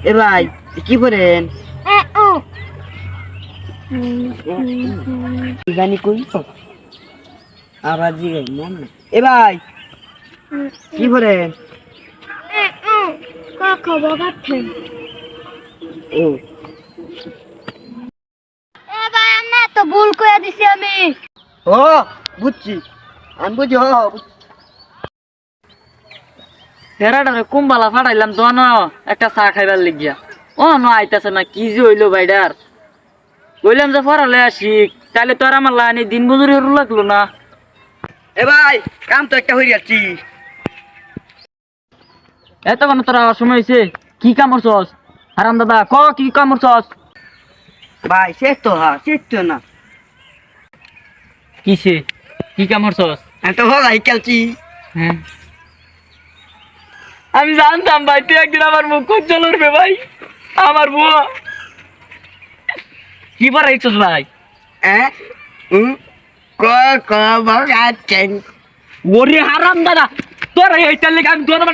এ ভাই কি করেন জানি কই আবার জিগাই মন না এ ভাই কি করেন খবর পাচ্ছেন ও ভাই আমি তো ভুল করে দিছি আমি ও বুঝছি আমি বুঝি ফেরাটারে কুম্বালা ফাটাইলাম তো একটা চা খাইবার লিগিয়া আইতাছে না কি যে হইলো ভাইডার বললাম যে ফরালে আসি তাহলে তো আর আমার লাইনে দিন মজুরি লাগলো না। এ ভাই কাম তো একটা হয়ে যাচ্ছি এতক্ষণ তোর আওয়ার সময় হয়েছে কি কাম করছস হারাম দাদা কি কাম করছস ভাই শেষ তো না কিসে কি কাম করছস আমি তো ভাই খেলছি হ্যাঁ আমি জানতাম ভাই তুই একদিন আমার মুখ উজ্জ্বল উঠবে ভাই আমার বুয়া কি পড়াইছস ভাই হ্যাঁ ওরে হারাম দাদা তোর এইটার লেগে আমি দোনো